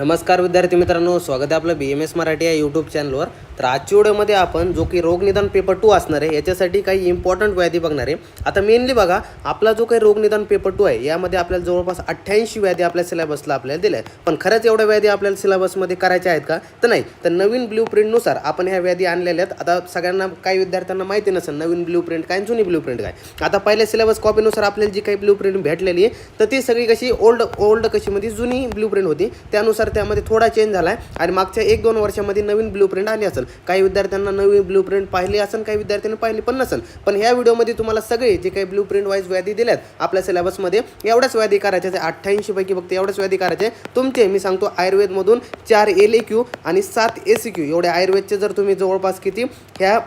नमस्कार विद्यार्थी मित्रांनो, स्वागत आहे आपलं BMS मराठी या यूट्यूब चॅनलवर। तर आजच्या व्हिडिओमध्ये आपण जो की रोगनिदान पेपर 2 असणार आहे याच्यासाठी काही इम्पॉर्टंट व्याधी बघणार आहे। आता मेनली बघा, आपला जो काही रोगनिदान पेपर 2 आहे यामध्ये आपल्याला जवळपास 88 व्याधी आपल्या सिलेबसला आपल्याला दिल्या आहेत। पण खरंच एवढ्या व्याधी आपल्याला सिलेबसमध्ये करायच्या आहेत का? तर नाही। तर नवीन ब्लूप्रिंटनुसार आपण ह्या व्याधी आणलेल्या आहेत। आता सगळ्यांना काही विद्यार्थ्यांना माहिती नसेल नवीन ब्लूप्रिंट काय, जुनी ब्लूप्रिंट काय। आता पहिल्या सिलेबस कॉपीनुसार आपल्याला जी काही ब्लूप्रिंट भेटलेली आहे तर ती सगळी कशी ओल्ड कशी मध्ये जुनी ब्लूप्रिंट होती, त्यानुसार त्यामध्ये थोडा चेंज झाला आहे आणि मागच्या 1-2 वर्षांमध्ये नवीन ब्लूप्रिंट आली असेल। काही विद्यार्थ्यांना नवीन ब्लूप्रिंट पाहिली असेल, काही विद्यार्थ्यांनी पाहिली पण नसेल। पण ह्या व्हिडिओमध्ये तुम्हाला सगळे जे काही ब्लूप्रिंट वाईज व्याधी दिल्यात आपल्या सिलेबसमध्ये एवढ्याच व्याधी करायच्या आहेत। 88 पैकी फक्त एवढ्याच व्याधी करायचे तुमचे। मी सांगतो आयुर्वेदमधून 4 LAQ आणि 7 ACQ एवढे आयुर्वेदचे जर तुम्ही जवळपास किती ह्या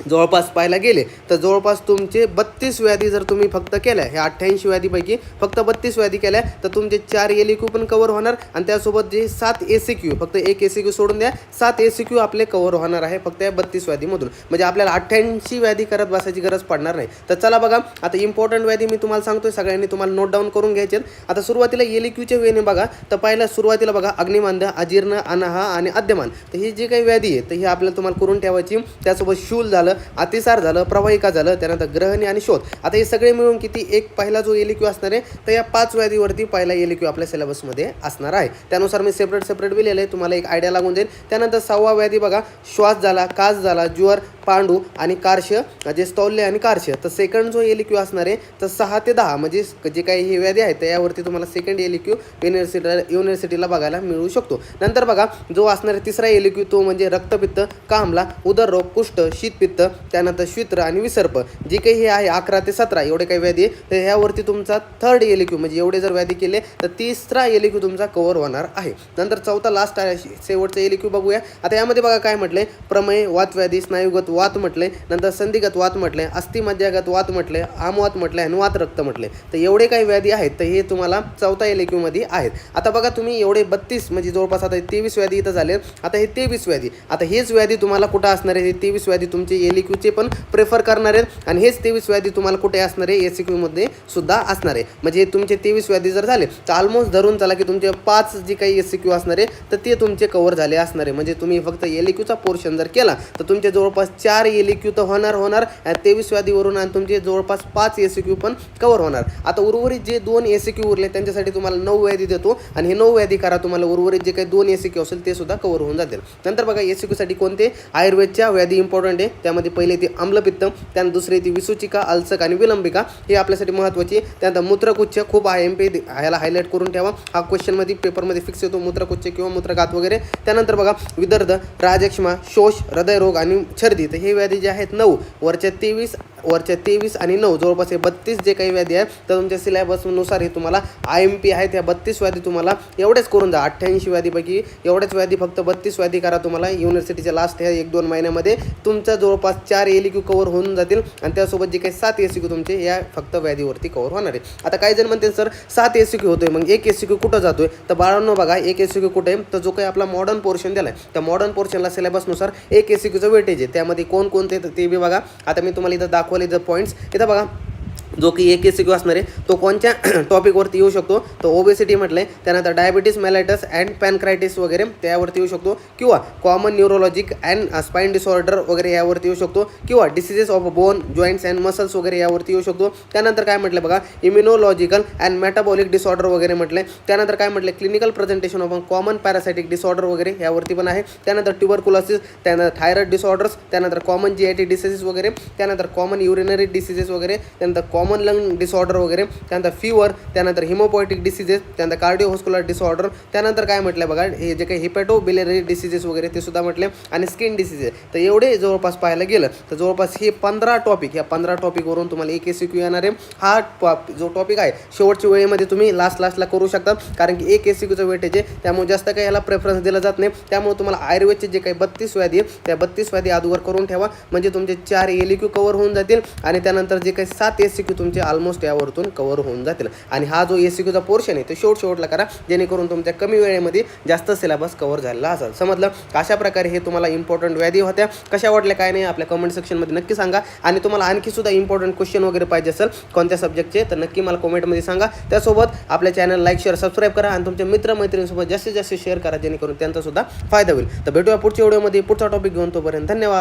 जवळपास पाहायला गेले तर जवळपास तुमचे 32 व्याधी जर तुम्ही फक्त केल्या, ह्या 88 व्याधीपैकी फक्त 32 व्याधी केल्या तर तुमचे 4 LAQ पण कव्हर होणार आणि त्यासोबत जे 7 ACQ, फक्त एक ACQ सोडून द्या, 7 ACQ आपले कव्हर होणार आहे फक्त या 32 व्याधीमधून। म्हणजे आपल्याला 88 व्याधी करत बसायची गरज पडणार नाही। तर चला बघा, आता इम्पॉर्टंट व्याधी मी तुम्हाला सांगतोय, सगळ्यांनी तुम्हाला नोट डाऊन करून घ्यायचे। आता सुरुवातीला LAQच्या वेळेने बघा, तर पहिला सुरुवातीला बघा अग्निमांद्य, अजीर्ण, अनाहा आणि अद्यमान। तर ही जी काही व्याधी आहे तर ही आपल्याला तुम्हाला करून ठेवायची। त्यासोबत शूल झालं, अतिसार झालं, प्रवाहिका झालं, त्यानंतर ग्रहणी आणि शोध। आता हे सगळे मिळून किती एक पहिला जो LAQ असणार आहे तर या 5 व्याधीवरती पहिला LAQ आपल्या सिलेबसमध्ये असणार आहे। त्यानुसार मी सेपरेट दिलेलं आहे, तुम्हाला एक आयडिया लागून जाईल। त्यानंतर 6वा व्याधी बघा, श्वास झाला, कास झाला, ज्वर, पांडू आणि कार्श, जे स्थौल्य आणि कार्श। तर सेकंड जो LAQ असणार आहे तर 6 ते 10 म्हणजे जे काही हे व्याधी आहेत तर यावरती तुम्हाला सेकंड LAQ युनिव्हर्सिटीला बघायला मिळू शकतो। नंतर बघा जो असणार आहे तिसरा LAQ तो म्हणजे रक्तपित्त, कामला, उदररोग, कुष्ठ, शीतपित्त, त्यानंतर श्वित्र आणि विसर्प। जे काही हे आहे 11 ते 17 एवढे काही व्याधी तर ह्यावरती तुमचा थर्ड LAQ म्हणजे एवढे जर व्याधी केले तर तिसरा LAQ तुमचा कव्हर होणार आहे। नंतर चौथा लास्ट शेवटचा LAQ बघूया। आता यामध्ये बघा काय म्हटलंय, प्रमेय, वातव्याधी, स्नायुगत वात म्हटले, नंतर संधिगत वात म्हटले, अस्थिमज्जागत वात म्हटले, आमवात म्हटले आणि वात रक्त म्हटले। तर एवढे काही व्याधी आहेत तर हे तुम्हाला चौथा LAQ मध्ये आहेत। आता बघा तुम्ही एवढे 32 म्हणजे जवळपास आता 23 व्याधी इथं झाले। आता हे 23 व्याधी, आता हेच व्याधी तुम्हाला कुठं असणार आहे, हे 23 व्याधी तुमचे LAQचे पण प्रेफर करणार आहेत आणि हेच 23 व्याधी तुम्हाला कुठे असणार आहे, ACQ मध्ये सुद्धा असणार आहे। म्हणजे तुमचे 23 व्याधी जर झाले तर ऑलमोस्ट धरून चला की तुमचे 5 जे काही ACQ असणार आहे तर ते तुमचे कव्हर झाले असणार आहे। म्हणजे तुम्ही फक्त LAQचा पोर्शन जर केला तर तुमचे जवळपास 4 LAQ तर होणार 23 व्याधीवरून आणि तुमचे जवळपास 5 ACQ पण कव्हर होणार। आता उर्वरित जे 2 ACQ उरले त्यांच्यासाठी तुम्हाला 9 व्याधी देतो आणि हे 9 व्याधी करा, तुम्हाला उर्वरित जे काही 2 ACQ असेल ते सुद्धा कव्हर होऊन जातील। नंतर बघा ACQ साठी कोणते आयुर्वेदच्या व्याधी इम्पॉर्टंट आहे, त्यामध्ये पहिले ते अम्लपित्त, त्यानंतर दुसरी ती विसूचिका, अल्सक आणि विलंबिका, हे आपल्यासाठी महत्त्वाची। त्यानंतर मूत्रकुच्च, खूप IMP ह्याला हायलाईट करून ठेवा, हा क्वेश्चनमध्ये पेपरमध्ये फिक्स येतो, मूत्रकुच्च किंवा मूत्रघात वगैरे। त्यानंतर बघा विदर्द, राजक्षमा, शोष, हृदयरोग आणि छर्दी। तर हे व्याधी जे आहेत 9 वरच्या 23 आणि 9 जवळपास हे 32 जे काही व्याधी आहेत तर तुमच्या सिलेबसनुसार हे तुम्हाला IMP आहेत। त्या 32 व्याधी तुम्हाला एवढेच करून जा, 88 व्याधीपैकी एवढेच व्याधी फक्त 32 व्याधी करा। तुम्हाला युनिव्हर्सिटीच्या लास्ट ह्या 1-2 महिन्यामध्ये तुमचा जवळपास 4 LAQ कव्हर होऊन जातील आणि त्यासोबत जे काही 7 ACQ तुमचे या फक्त व्याधीवरती कव्हर होणार आहे। आता काही जण म्हणतील सर 7 ACQ होतोय, मग एक ACQ कुठं जातोय? तर बाळांनो बघा, एक ACQ कुठे आहे तर जो काही आपला मॉडर्न पोर्शन दिलाय त्या मॉडर्न पोर्शनला सिलेबसनुसार एक ACQचं वेटेज आहे। त्यामध्ये कोणकोणते ते बी बघा। आता मी तुम्हाला इथं दाखवले जर पॉईंट्स, इथं बघा जो की एक ACQ असणार आहे तो कोणत्या टॉपिकवरती येऊ शकतो, तो ओबेसिटी म्हटलं आहे, त्यानंतर डायबिटीस मेलायटस अँड पॅनक्रायटिस वगैरे त्यावरती येऊ शकतो, किंवा common neurologic and spine disorder वगैरे यावरती येऊ शकतो, किंवा diseases of bone, joints and muscles वगैरे यावरती येऊ शकतो। त्यानंतर काय म्हटलं बघा, इम्युनोलॉजिकल अँड मेटाबॉलिक डिसऑर्डर वगैरे म्हटलं आहे। त्यानंतर काय म्हटलं, clinical presentation of common parasitic disorder वगैरे यावरती पण आहे। त्यानंतर ट्युबरकुलोसिस, त्यानंतर थायरॉइड डिसऑर्डर्स, त्यानंतर कॉमन GIT डिसीजेस वगैरे, त्यानंतर कॉमन युरिनरी डिसीजेस वगैरे, त्यानंतर कॉमन लंग डिसऑर्डर वगैरे, त्यानंतर फीवर, त्यानंतर हिमोपोएटिक डिसीजेस, त्यानंतर कार्डिओव्हास्क्युलर डिसऑर्डर, त्यानंतर काय म्हटलं बघा, हे जे काही हिपॅटोबिलियरी डिसीजेस वगैरे ते सुद्धा म्हटले, आणि स्किन डिसीजेस। तर एवढे जवळपास पाहायला गेलं तर जवळपास हे 15 टॉपिक, या 15 टॉपिकवरून तुम्हाला एक ACQ येणार आहे। हा जो टॉपिक आहे शेवटच्या वेळेमध्ये तुम्ही लास्टला करू शकता, कारण की एक ACQचं वेटेज आहे, त्यामुळे जास्त काही याला प्रेफरन्स दिला जात नाही। त्यामुळे तुम्हाला आयुर्वेदचे जे काही 32 व्याधी आहे त्या 32 व्याधी अगोदर करून ठेवा, म्हणजे तुमचे 4 LAQ कव्हर होऊन जातील आणि त्यानंतर जे काही 7 ACQ तुमचे ऑलमोस्ट यावरतून कव्हर होऊन जातील. आणि हा जो एसीक्यूचा पोर्शन आहे तो शेवटला करा, जेणेकरून तुमच्या कमी वेळेमध्ये जास्त सिलेबस कव्हर झालेला असेल. समजलं? अशा प्रकारे हे तुम्हाला इम्पॉर्टंट व्याधी होत्या. कशा वाटल्या काय नाही आपल्या कमेंट सेक्शनमध्ये नक्की सांगा. आणि तुम्हाला आणखी सुद्धा इम्पॉर्टंट क्वेश्चन वगैरे पाहिजे असेल कोणत्या सब्जेक्टचे तर नक्की मला कमेंटमध्ये सांगा. त्यासोबत आपल्या चॅनल लाईक शेअर सबस्क्राईब करा आणि तुमच्या मित्रमैत्रिणींसोबत जास्तीत जास्त शेअर करा, जेणेकरून त्यांचा सुद्धा फायदा होईल. तर भेटूया पुढच्या व्हिडिओमध्ये पुढचा टॉपिक घेऊन. तोपर्यंत धन्यवाद.